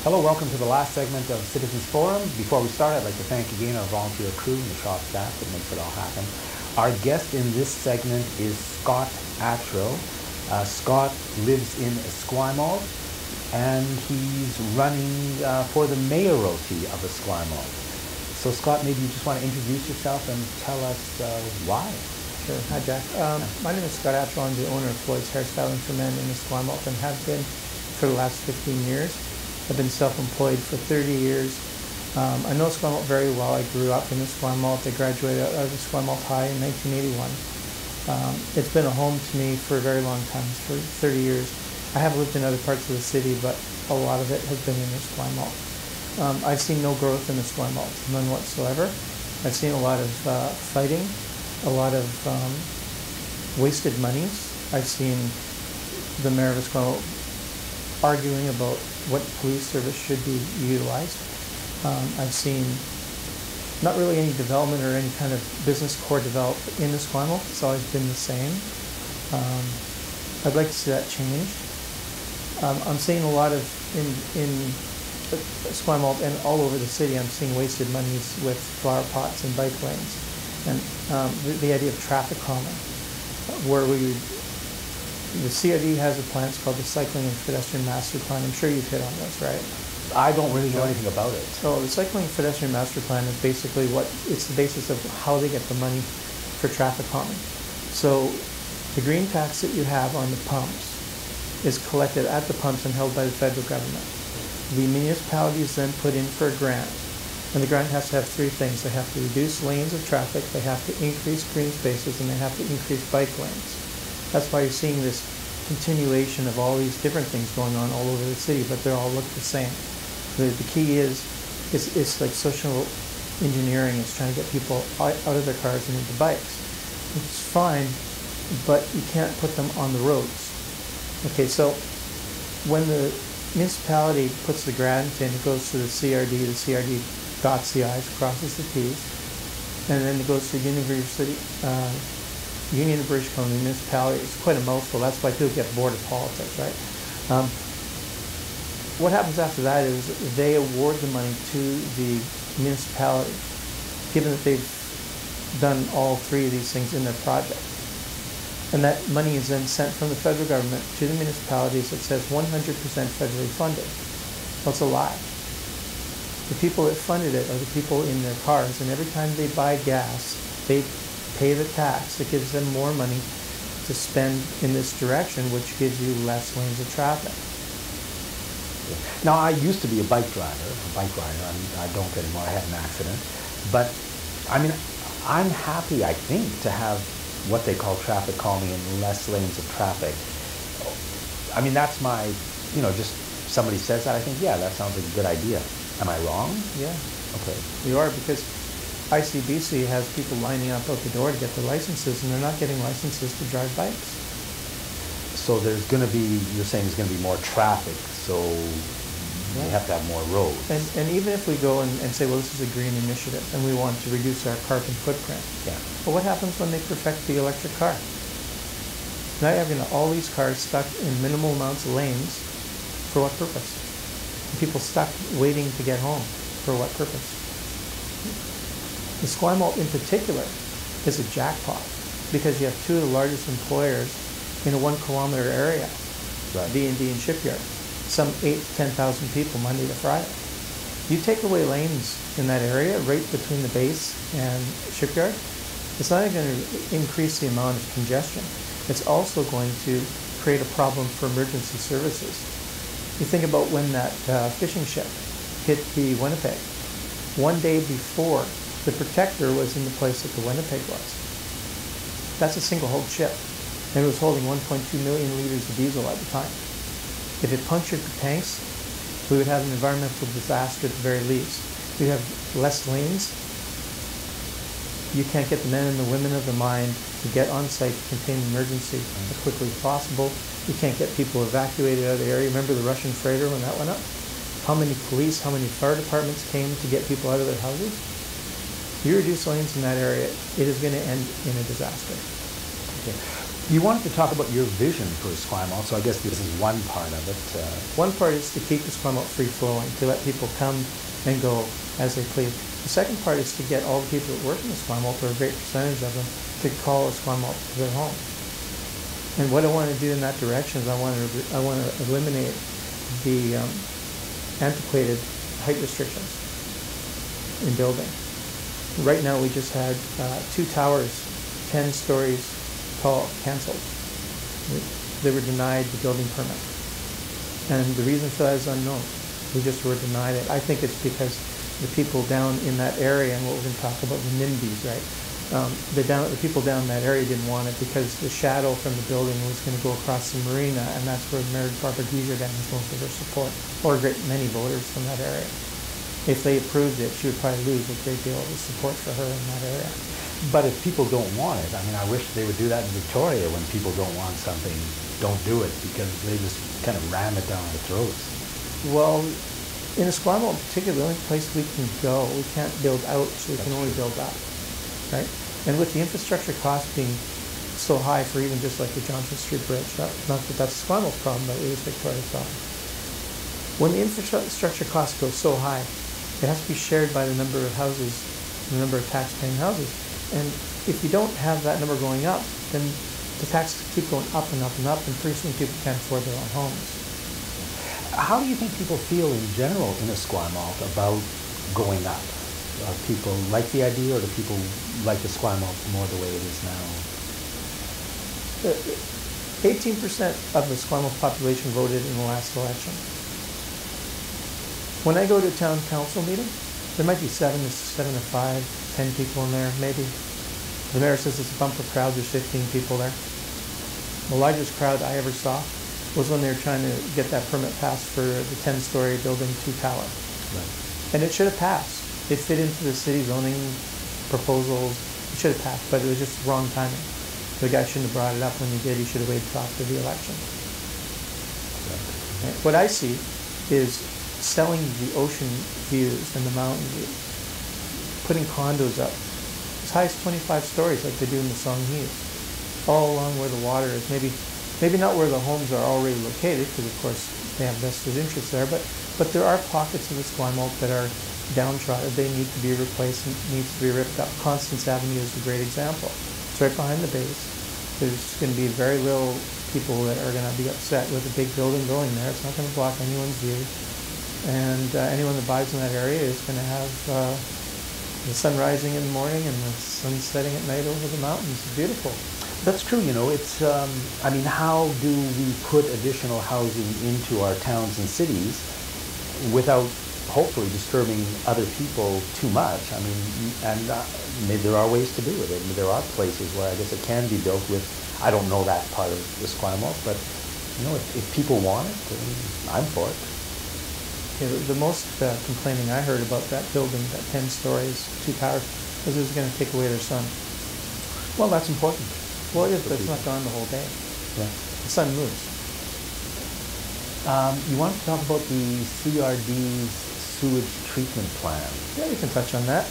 Hello, welcome to the last segment of Citizens Forum. Before we start, I'd like to thank again our volunteer crew and the shop staff that makes it all happen. Our guest in this segment is Scott Attrill. Scott lives in Esquimalt, and he's running for the mayoralty of Esquimalt. So Scott, maybe you just want to introduce yourself and tell us why. Sure. Hi, Jack. My name is Scott Attrill. I'm the owner of Floyd's Hairstyling for Men in Esquimalt and have been for the last 15 years. I've been self-employed for 30 years. I know Esquimalt very well. I grew up in Esquimalt. I graduated out of Esquimalt High in 1981. It's been a home to me for a very long time, for 30 years. I have lived in other parts of the city, but a lot of it has been in Esquimalt. I've seen no growth in Esquimalt, none whatsoever. I've seen a lot of fighting, a lot of wasted monies. I've seen the Mayor of Esquimalt arguing about what police service should be utilized. I've seen not really any development or any kind of business core developed in Esquimalt. It's always been the same. I'd like to see that change. I'm seeing a lot of, in Esquimalt and all over the city, I'm seeing wasted monies with flower pots and bike lanes. And the idea of traffic calming, where the CRD has a plan. It's called the Cycling and Pedestrian Master Plan. I'm sure you've hit on this, right? I don't really know anything about it. So the Cycling and Pedestrian Master Plan is basically it's the basis of how they get the money for traffic calming. So the green tax that you have on the pumps is collected at the pumps and held by the federal government. The municipalities then put in for a grant. And the grant has to have three things. They have to reduce lanes of traffic, they have to increase green spaces, and they have to increase bike lanes. That's why you're seeing this continuation of all these different things going on all over the city, but they all look the same. The key is, it's like social engineering. It's trying to get people out of their cars and into bikes. It's fine, but you can't put them on the roads. Okay, so when the municipality puts the grant in, it goes to the CRD dots the I's, crosses the T's, and then it goes to University, Union of British Columbia municipality. It's quite a mouthful. That's why people get bored of politics, right? What happens after that is they award the money to the municipality, given that they've done all three of these things in their project. And that money is then sent from the federal government to the municipalities that says 100% federally funded. Well, it's a lie. The people that funded it are the people in their cars, and every time they buy gas, they pay the tax. It gives them more money to spend in this direction, which gives you less lanes of traffic. Now, I used to be a bike rider. I don't anymore. I had an accident. But, I mean, I'm happy, I think, to have what they call traffic calming and less lanes of traffic. I mean, that's my, just somebody says that, I think, yeah, that sounds like a good idea. Am I wrong? Yeah. Okay. You are, because ICBC has people lining up out the door to get their licenses, and they're not getting licenses to drive bikes. So there's going to be, you're saying there's going to be more traffic, so we have to have more roads. And even if we go and say, well, this is a green initiative, and we want to reduce our carbon footprint. Yeah. But what happens when they perfect the electric car? Now you're having all these cars stuck in minimal amounts of lanes. For what purpose? People stuck waiting to get home. For what purpose? Esquimalt in particular is a jackpot, because you have two of the largest employers in a 1 kilometer area, right. D&D and Shipyard, some 8,000 to 10,000 people Monday to Friday. You take away lanes in that area, right between the base and Shipyard, it's not even going to increase the amount of congestion. It's also going to create a problem for emergency services. You think about when that fishing ship hit the Winnipeg. One day before, the Protector was in the place that the Winnipeg was. That's a single-hulled ship, and it was holding 1.2 million liters of diesel at the time. If it punctured the tanks, we would have an environmental disaster at the very least. We'd have less lanes. You can't get the men and the women of the mine to get on site to contain the emergency as quickly as possible. You can't get people evacuated out of the area. Remember the Russian freighter when that went up? How many police, how many fire departments came to get people out of their houses? You reduce lanes in that area, it is going to end in a disaster. Okay. You wanted to talk about your vision for Esquimalt, so I guess this is one part of it. One part is to keep Esquimalt free-flowing, to let people come and go as they please. The second part is to get all the people that work in Esquimalt, or a great percentage of them, to call Esquimalt their home. And what I want to do in that direction is I want to eliminate the antiquated height restrictions in building. Right now we just had 2 towers, 10 stories tall, canceled. They were denied the building permit. And the reason for that is unknown. We just were denied it. I think it's because the people down in that area, and what we're going to talk about, the NIMBYs, right? The people down in that area didn't want it because the shadow from the building was going to go across the marina, and that's where Mayor Barbara Geezer has most of her support, or many voters from that area. If they approved it, she would probably lose a great deal of the support for her in that area. But if people don't want it, I mean, I wish they would do that in Victoria. When people don't want something, don't do it, because they just kind of ram it down our throats. Well, in Esquimalt in particular, the only place we can go, we can't build out, so we can only build up, right? And with the infrastructure cost being so high for even just like the Johnson Street Bridge, not that that's Esquimalt's problem, but it is Victoria's problem. When the infrastructure costs go so high, it has to be shared by the number of houses, the number of tax-paying houses. And if you don't have that number going up, then the taxes keep going up and up and up, and pretty soon people can't afford their own homes. How do you think people feel in general in Esquimalt about going up? People like the idea, or do people like Esquimalt more the way it is now? 18% of the Esquimalt population voted in the last election. When I go to a town council meeting, there might be 7 to 5, 10 people in there, maybe. The mayor says it's a bumper crowd, there's 15 people there. The largest crowd I ever saw was when they were trying to get that permit passed for the 10-story building 2 tower. Right. And it should have passed. It fit into the city zoning proposals. It should have passed, but it was just wrong timing. The guy shouldn't have brought it up when he did. He should have waited till after the election. Right. What I see is selling the ocean views and the mountain views, putting condos up as high as 25 stories like they do in the Songhees, all along where the water is. Maybe not where the homes are already located, because of course they have vested interests there, but there are pockets of Esquimalt that are downtrodden. They need to be replaced and needs to be ripped up. Constance Avenue is a great example. It's right behind the base. There's going to be very little people that are going to be upset with a big building going there. It's not going to block anyone's view. And anyone that buys in that area is going to have the sun rising in the morning and the sun setting at night over the mountains. It's beautiful. That's true, you know. It's, I mean, how do we put additional housing into our towns and cities without hopefully disturbing other people too much? I mean, and maybe there are ways to do it. I mean, there are places where I guess it can be built with, I don't know that part of Esquimalt, but, you know, if people want it, I'm for it. Yeah, the most complaining I heard about that building, that 10 stories, 2 towers, was it was going to take away their sun. Well, that's important. Well, it is, but it's not gone the whole day. Yeah. The sun moves. You wanted to talk about the CRD's sewage treatment plan. Yeah, we can touch on that.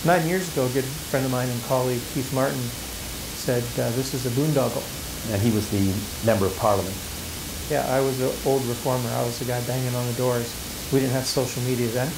9 years ago, a good friend of mine and colleague, Keith Martin, said this is a boondoggle. And he was the Member of Parliament. Yeah, I was an old reformer. I was the guy banging on the doors. We didn't have social media then.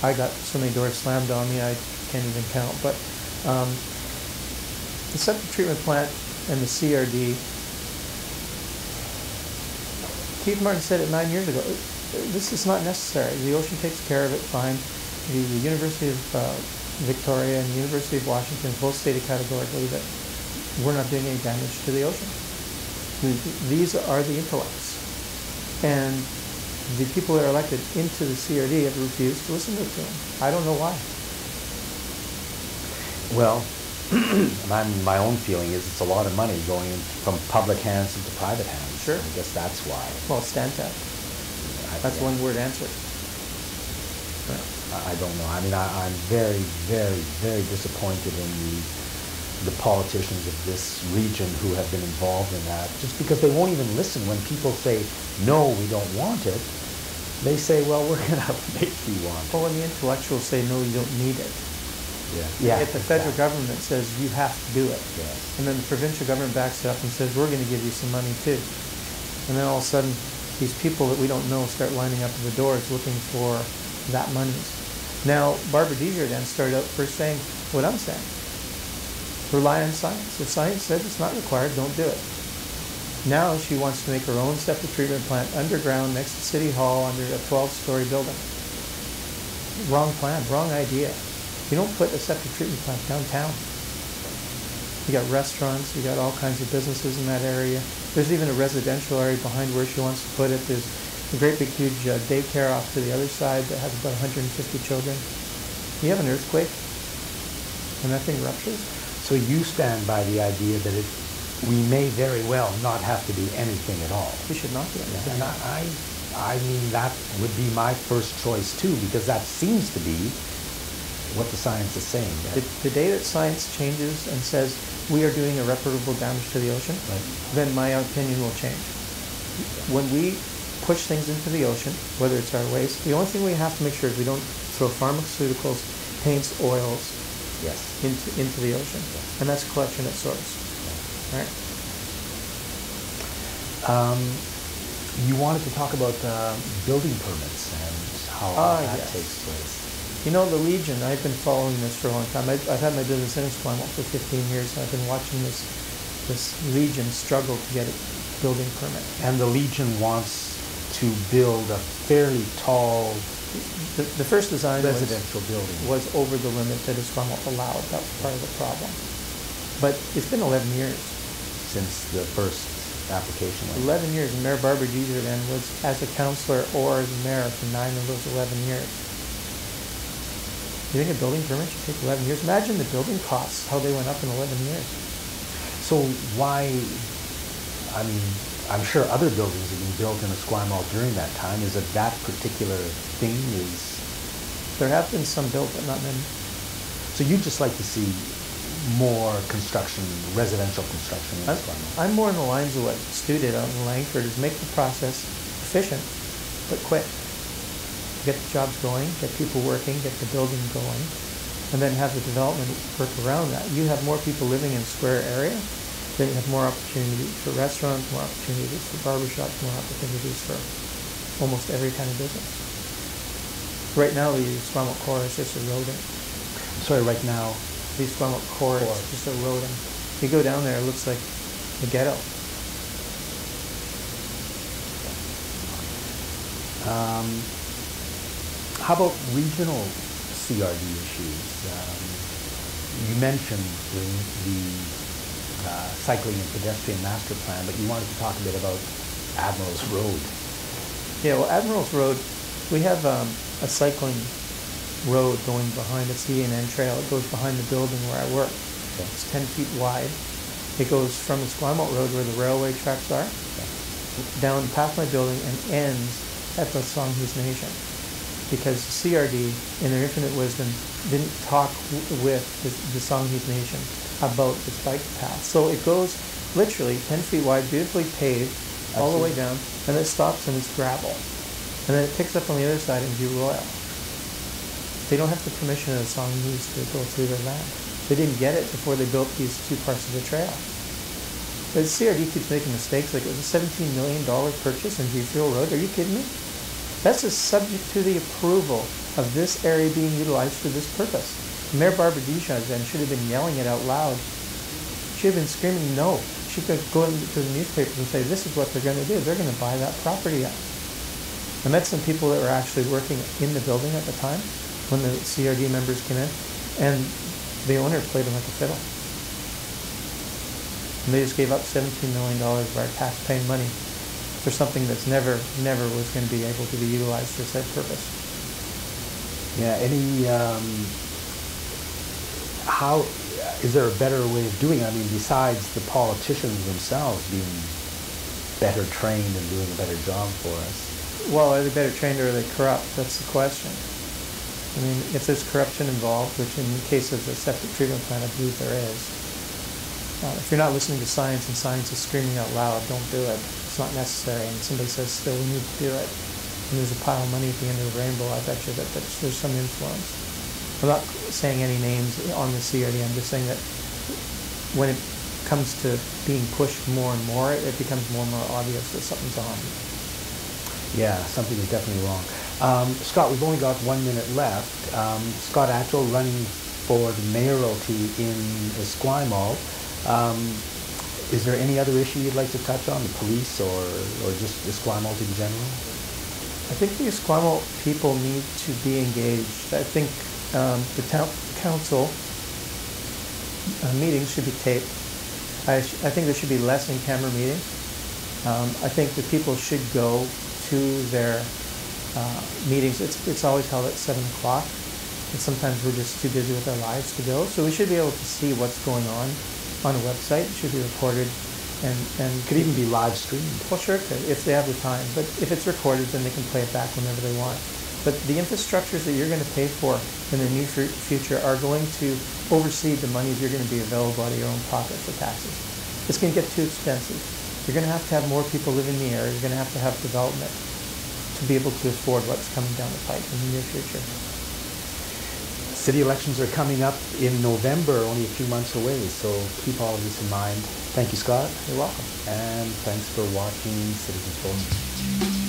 I got so many doors slammed on me, I can't even count. But the septic treatment plant and the CRD, Keith Martin said it 9 years ago, this is not necessary. The ocean takes care of it fine. The University of Victoria and the University of Washington both stated categorically that we're not doing any damage to the ocean. These are the intellects. And the people that are elected into the CRD have refused to listen to them. I don't know why. Well, my own feeling is it's a lot of money going from public hands into private hands. Sure. I guess that's why. Well, Stantec. That's one word answer. I don't know. I mean, I'm very, very, very disappointed in the politicians of this region who have been involved in that, just because they won't even listen when people say, no, we don't want it. They say, well, we're going to make you want it. Well, when the intellectuals say, no, you don't need it, Yeah. If the federal government says you have to do it, Yes. and then the provincial government backs it up and says we're going to give you some money too, and then all of a sudden these people that we don't know start lining up at the doors looking for that money. Now Barbara Deezer then started out first saying what I'm saying. Rely on science. If science says it's not required, don't do it. Now she wants to make her own septic treatment plant underground next to City Hall under a 12-story building. Wrong plan, wrong idea. You don't put a septic treatment plant downtown. You got restaurants, you got all kinds of businesses in that area. There's even a residential area behind where she wants to put it. There's a great big huge daycare off to the other side that has about 150 children. You have an earthquake and that thing ruptures. So you stand by the idea that we may very well not have to do anything at all. We should not do anything. And I mean, that would be my first choice too, because that seems to be what the science is saying. The day that science changes and says we are doing irreparable damage to the ocean, Right. then my opinion will change. When we push things into the ocean, whether it's our waste, the only thing we have to make sure is we don't throw pharmaceuticals, paints, oils Yes. into the ocean. Yes. And that's collection at source. Right? You wanted to talk about building permits and how that yes. takes place. You know, the Legion, I've been following this for a long time. I've had my business in Esquimalt for 15 years, and I've been watching this Legion struggle to get a building permit. And the Legion wants to build a fairly tall The first design residential building. was over the limit that Esquimalt allowed. That was part of the problem. But it's been 11 years. Since the first application. 11 years, and Mayor Barbara Deezer then was as a councillor or as a mayor for 9 of those 11 years. You think a building permit should take 11 years? Imagine the building costs, how they went up in 11 years. So why, I mean, I'm sure other buildings have been built in Esquimalt during that time. Is it that particular thing is? There have been some built, but not many. So you'd just like to see more construction, residential construction in Esquimalt? I'm more in the lines of what Stu did out in Langford, is make the process efficient, but quick. Get the jobs going, get people working, get the building going, and then have the development work around that. You have more people living in a square area, then you have more opportunities for restaurants, more opportunities for barbershops, more opportunities for almost every kind of business. Right now, the Esquimalt core is just eroding. Sorry, right now? The Esquimalt core is just eroding. You go down there, it looks like the ghetto. How about regional CRD issues? You mentioned the cycling and pedestrian master plan, but you wanted to talk a bit about Admirals Road. Yeah, well, Admirals Road, we have a cycling road going behind the C&N trail. It goes behind the building where I work. Okay. It's 10 feet wide. It goes from the Esquimalt Road where the railway tracks are, down past my building and ends at the Songhees Nation. Because CRD, in their infinite wisdom, didn't talk with the Songhees Nation about this bike path. So it goes literally 10 feet wide, beautifully paved, all the way down, and it stops and it's gravel. And then it picks up on the other side in View Royal. They don't have the permission of the Songhees to go through their land. They didn't get it before they built these two parts of the trail. The CRD keeps making mistakes, like it was a $17 million purchase in View Road. Are you kidding me? That's just subject to the approval of this area being utilized for this purpose. Mayor Barbara Deezer then should have been yelling it out loud. She should have been screaming no. She could go into the newspapers and say, this is what they're going to do. They're going to buy that property up. I met some people that were actually working in the building at the time when the CRD members came in, and the owner played them like a fiddle. And they just gave up $17 million of our tax-paying money for something that's never was going to be able to be utilized for said purpose. Yeah, how, is there a better way of doing it? I mean, besides the politicians themselves being better trained and doing a better job for us? Well, are they better trained or are they corrupt? That's the question. I mean, if there's corruption involved, which in the case of the septic treatment plant, I believe there is, if you're not listening to science and science is screaming out loud, don't do it. It's not necessary. And somebody says, still, we need to do it. And there's a pile of money at the end of the rainbow. I bet you that there's some influence. I'm not saying any names on the CRD. I'm just saying that when it comes to being pushed more and more, it becomes more and more obvious that something's on. Yeah, something is definitely wrong. Scott, we've only got 1 minute left. Scott Attrill running for the mayoralty in Esquimalt. Is there any other issue you'd like to touch on, the police or just Esquimalt in general? I think the Esquimalt people need to be engaged. I think the town council meetings should be taped. I think there should be less in-camera meetings. I think the people should go to their meetings. It's always held at 7 o'clock, and sometimes we're just too busy with our lives to go. So we should be able to see what's going on a website. It should be recorded, and Could even be live streamed. well, sure, it could, if they have the time. But if it's recorded, then they can play it back whenever they want. But the infrastructures that you're going to pay for in the near future are going to oversee the monies you're going to be available out of your own pocket for taxes. It's going to get too expensive. You're going to have more people live in the area. You're going to have development to be able to afford what's coming down the pipe in the near future. City elections are coming up in November, only a few months away, so keep all of this in mind. Thank you, Scott. You're welcome. And thanks for watching Citizens Forum.